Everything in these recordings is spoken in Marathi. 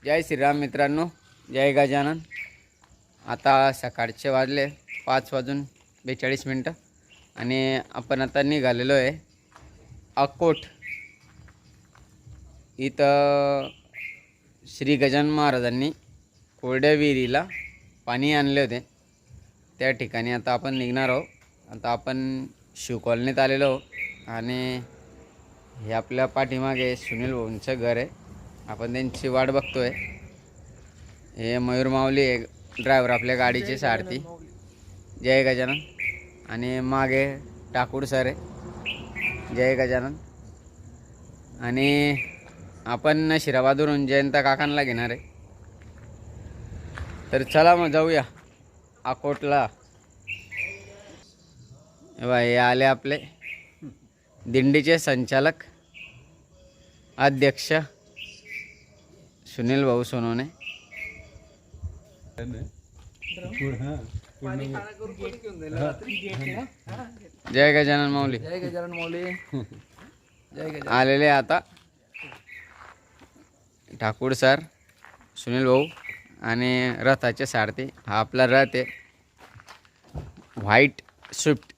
जय श्रीराम मित्रांनो, जय गजानन। आता सकाळचे वाजले 5:42 आणि आपण आता निघालेलो आहे अकोट। इथं श्री गजानन महाराजांनी कोरड्या विहिरीला पाणी आणले होते, त्या ठिकाणी आता आपण निघणार आहोत। आता आपण शिव कॉलनीत आलेलो आहोत आणि हे आपल्या पाठीमागे सुनील भाऊंचं घर आहे। आपण त्यांची वाट बघतोय। हे मयूर माऊली ड्रायव्हर आपल्या गाडीचे सारथी, जय गजानन। आणि मागे ठाकूर सर आहे, जय गजानन। आणि आपण शिराबादवरून जयंत काकांना घेणार आहे। तर चला मग जाऊया अकोटला। हे आले आपले दिंडीचे संचालक अध्यक्ष सुनील भाऊ सोनवणे। जय गजानन माऊली, जय गजानन मौली, जय गजानन। आलेले आता ठाकूर सर, सुनील भाऊ आणि रथाचे सारथी। हा आपला रथ आहे, व्हाईट स्विफ्ट।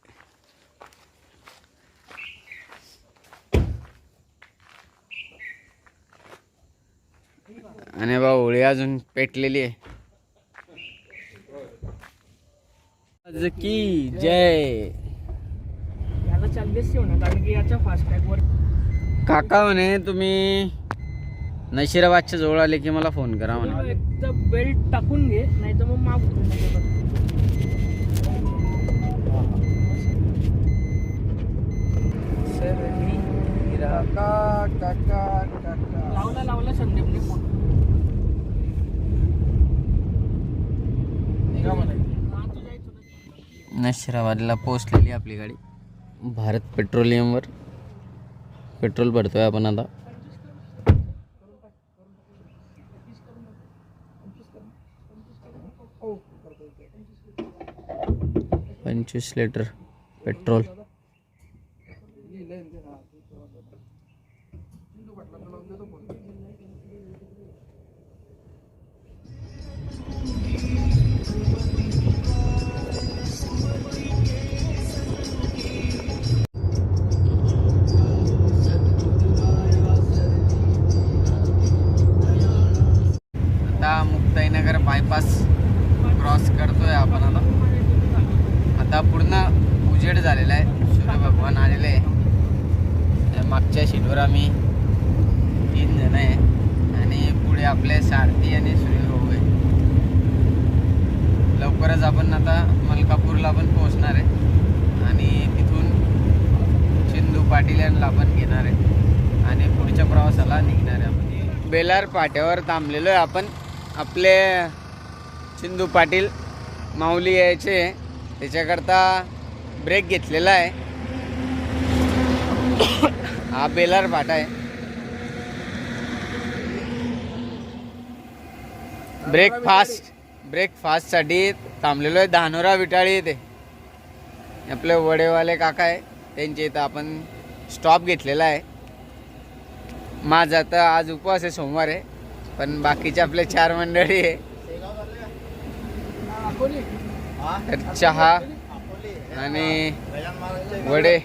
आणि बा होळी अजून पेटलेली आहे। आज की जय। याला 40 होणार कारण की याच्या फास्टॅग वर काका म्हणे तुम्ही नशिराबादच्या जवळ आले की मला फोन करा म्हणे। एकदा बेल्ट टाकून घे, नाही तर मग माग लावला संदीपने फोन। नशिराबादला पोहोचलेली आपली गाडी। भारत पेट्रोलियमवर पेट्रोल भरतोय आपण आता। हो 25 लिटर पेट्रोल। आता मुक्ताईनगर बायपास क्रॉस करतोय आपण आता। आता पूर्ण उजेड झालेला आहे, सूर्य भगवान आलेले आहे। मागच्या सीटवर आम्ही 3 जण आहे आणि पुढे आपले सारथी आणि सुनील भाऊ आहे। लवकरच आपण आता मलकापूरला पण पोहोचणार आहे आणि तिथून चिंदू पाटील यांना आपण घेणार आहे आणि पुढच्या प्रवासाला निघणार आहे आपण। बेलार पाट्यावर थांबलेलो आहे आपण। आपले चिंदू पाटील माऊली यायचे, त्याच्याकरता ब्रेक घेतलेला आहे। हा बेलार फाटा आहे। ब्रेकफास्टसाठी थांबलेलो आहे धानोरा विटाळी येथे। आपले वडेवाले काका आहे, त्यांच्या इथं आपण स्टॉप घेतलेला आहे। माझा तर आज उपवास आहे, सोमवार आहे, पण बाकीचे आपले 4 मंडळी आहे। तर चहा आणि वडे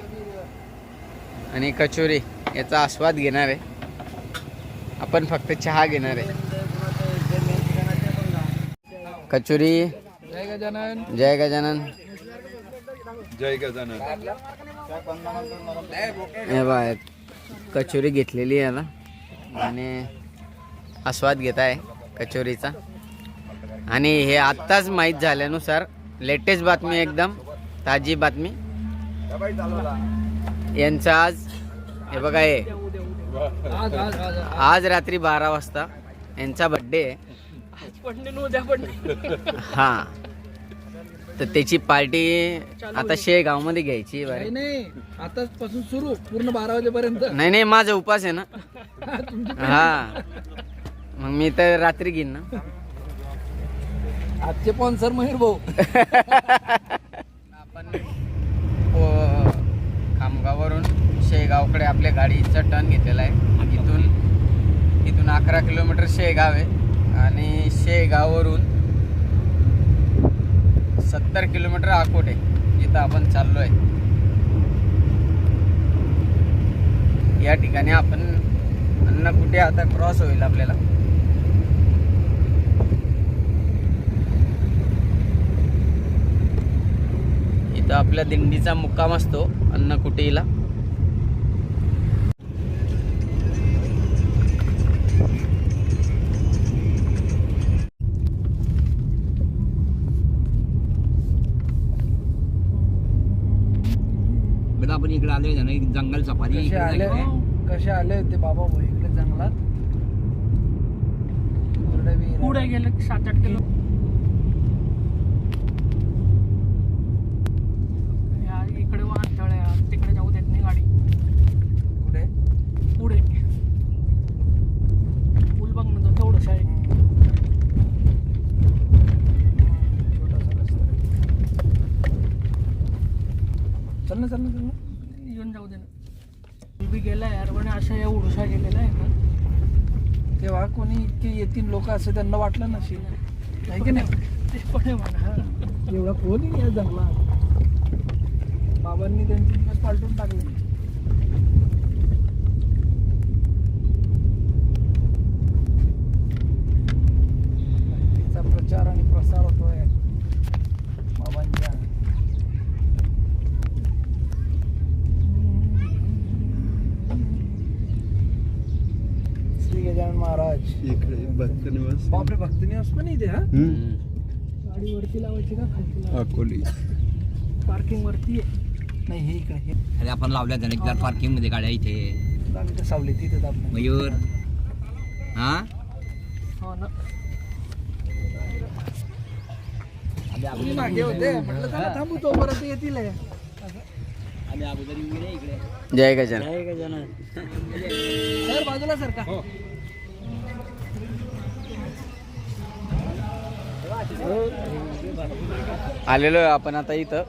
आणि कचोरी याचा आस्वाद घेणार आहे आपण। फक्त चहा घेणार आहे। कचोरी। जय गजानन, जय गजानन, जय गजानन। हे बाय कचोरी घेतलेली आहे ना आणि आस्वाद घेत आहे कचोरीचा। आणि हे आत्ताच माहीत झाल्यानुसार लेटेस्ट बातमी, एकदम ताजी बातमी, यांचा आज हे बघा, हे आज रात्री 12 वाजता यांचा बड्डे आहे। हां, तर त्याची पार्टी आता शेगावमध्ये घ्यायची। नाही आताच पासून सुरू, पूर्ण 12 वाजेपर्यंत। नाही माझा उपास आहे ना। हा, मग मी तर रात्री घेईन ना। आजचे स्पॉन्सर मयूर भाऊ। आपण खामगाववरून शेगावकडे आपल्या गाडीचा टर्न घेतलेला आहे। इथून 11 किलोमीटर शेगाव आहे आणि शेगाववरून 70 किलोमीटर अकोट आहे, इथं आपण चाललो आहे. या ठिकाणी आपण कुठे आता क्रॉस होईल आपल्याला. इथं आपल्या दिंडीचा मुक्काम असतो अन्नकुटीला. आपण इकडे आलोय ना जंगल सफारी कसे आले होते बाबा भाऊ इकडे जंगलात? पुढे गेले 7-8 किलो. इकडे वाहतळ आहे, तिकडे जाऊ देत नाही गाडी. कुठे? पुढे पूल बघ ना, तेवढंच आहे. चल ना येऊन जाऊ दे ना. बी गेला यार, पण अशा या उडुसा गेलेला आहे ना, तेव्हा कोणी इतके येतील लोक असं त्यांना वाटलं नसेल, नाही की नाही? ते पण आहे म्हणा, एवढा कोणी नाही जमला. बाबांनी त्यांचे दिवस पालटून टाकले. तिचा प्रचार आणि प्रसार होतोय बाबांच्या. श्री गजानन महाराज इकडे भक्त निवास बापरे, भक्त निवास पण इथे. हा, गाडी वरती लावायची का खालती लावायची? अकोली पार्किंग वरती आहे. नाही, हे इकडे हे अरे आपण लावल्या जण पार्किंग मध्ये गाड्या इथे. आम्ही तर सावली तिथे दाबलं. मयूर हा हो ना, आम्ही मागे होते म्हटलं चला थांबू, तोपर्यंत येतील. अगोदर येऊ नये इकडे. जय गजानन. सर बाजूला सर का? आलेलो आहे आपण आता इथं.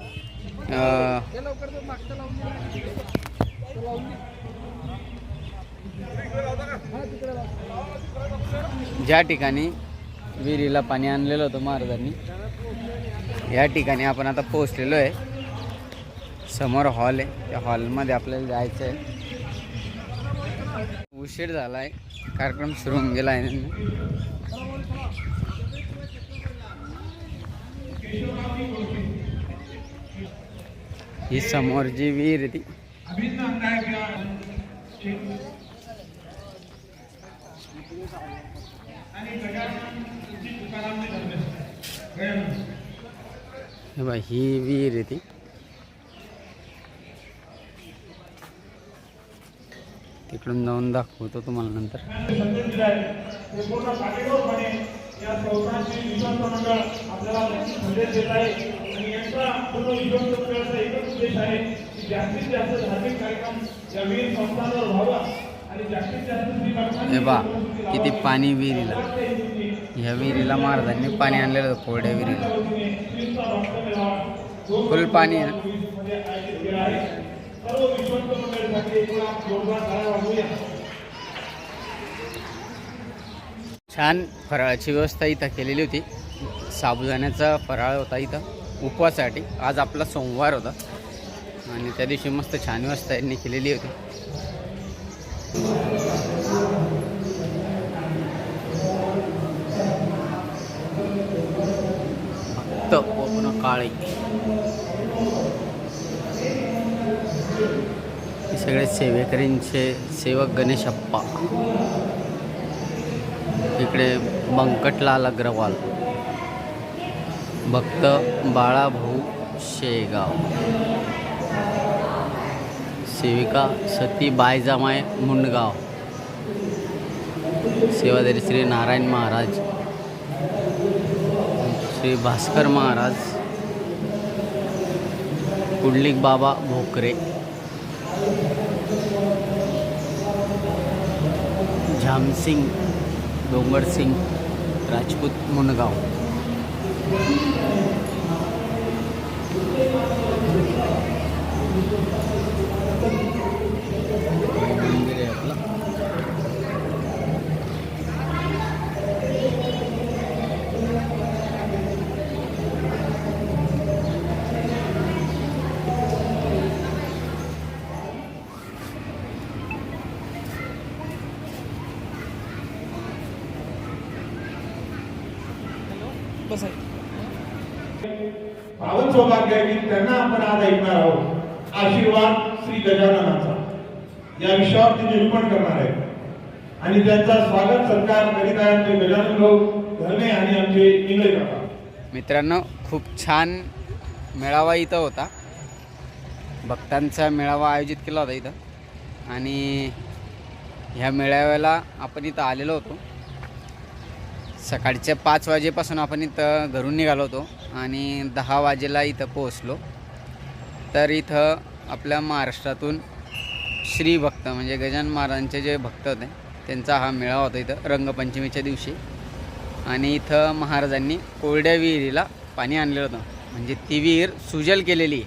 लवकर तो मागचं लावून दे. तो लावून दे. हा, तिकडे लाव. ज्या ठिकाणी विहिरीला पाणी आणलेलं होतं महाराजांनी, या ठिकाणी आपण आता पोहोचलेलो आहे. समोर हॉल आहे, त्या हॉलमध्ये आपल्याला जायचं आहे. उशीर झाला आहे, कार्यक्रम सुरू होऊन गेला आहे. ही समोर जी विहीर आहे ती हे बघ, ही विहीर आहे ती. तिकडून जाऊन दाखवतो तुम्हाला नंतर. हे बा किती पाणी विहिरीला. ह्या विहिरीला महाराजांनी पाणी आणलेलं होतं, कोरड्या विहिरीला. फुल पाणी आहे ना. छान फराळाची व्यवस्था इथं केलेली होती. साबुदाण्याचा फराळ होता इथं उपवासासाठी. आज आपला सोमवार होता आणि त्या दिवशी मस्त छान व्यवस्था यांनी केलेली होती. भक्त कोकण काळे सगळे सेवेकरींचे सेवक गणेशप्पा. इकडे बंकटलाल अग्रवाल, भक्त बाळाभाऊ शेगाव, सेविका सती बायजामाय मुंडगाव, सेवाधारी श्री नारायण महाराज, श्री भास्कर महाराज, कुंडलिक बाबा भोकरे, झामसिंग डोंगरसिंग राजपूत मुंडगाव. मंदिर आहे आपलं. बसायचं. पावन सौभाग्य आहे की त्यांना आपण आज ऐकणार आहोत. आशीर्वाद श्री गजाननाचा या विषयावर ते निरूपण करणार आहे आणि त्यांचा स्वागत सत्कार करीत आहे आमचे गजानन भाऊ धर्मे आणि आमचे इंगळे काका. मित्रांनो, खूप छान मेळावा इथं होता. भक्तांचा मेळावा आयोजित केला होता इथं आणि ह्या मेळाव्याला आपण इथं आलेलो होतो. सकाळच्या 5 वाजेपासून आपण इथं घरून निघालो होतो आणि 10 वाजेला इथं पोहोचलो. तर इथं आपल्या महाराष्ट्रातून श्री भक्त म्हणजे गजानन महाराजांचे जे भक्त होते त्यांचा हा मेळावा होता इथं रंगपंचमीच्या दिवशी. आणि इथं महाराजांनी कोरड्या विहिरीला पाणी आणलेलं होतं, म्हणजे ती विहीर सुजल केलेली.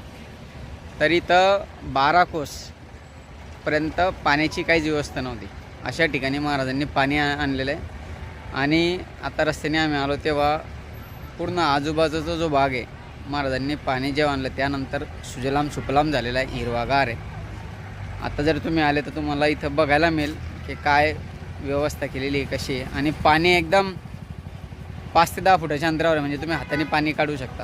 तर इथं 12 कोसपर्यंत पाण्याची काहीच व्यवस्था नव्हती. अशा ठिकाणी महाराजांनी पाणी आणलेलं आहे. आणि आता रस्त्याने आम्ही आलो तेव्हा पूर्ण आजूबाजूचा जो भाग आहे महाराजांनी पाणी जेव्हा आणलं त्यानंतर सुजलाम सुफलाम झालेला आहे, हिरवागार आहे. आता जर तुम्ही आले तर तुम्हाला इथं बघायला मिळेल की काय व्यवस्था केलेली आहे, कशी आहे. आणि पाणी एकदम 5 ते 10 फुटाच्या अंतरावर आहे, म्हणजे तुम्ही हाताने पाणी काढू शकता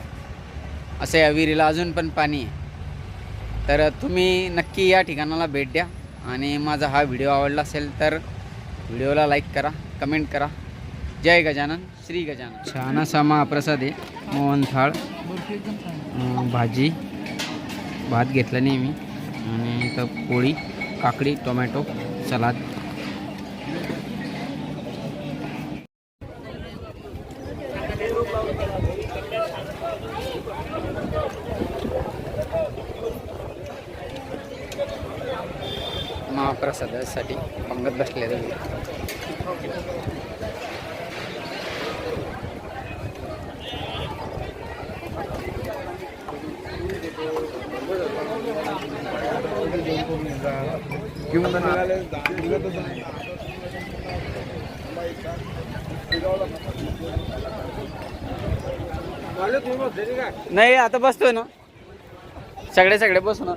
असं या विहिरीला अजून पण पाणी आहे. तर तुम्ही नक्की या ठिकाणाला भेट द्या. आणि माझा हा व्हिडिओ आवडला असेल तर व्हिडिओला लाईक करा, कमेंट करा. जय गजानन, श्री गजानन. छान असा महाप्रसाद आहे. मोहनथाळ, बर्फी एकदम छान. भाजी, भात घेतला नेहमी आणि इथं पोळी, काकडी, टोमॅटो, सलाद. महाप्रसादासाठी पंगत बसले तुम्ही. नाही आता बसतोय ना, सगळे बसू ना.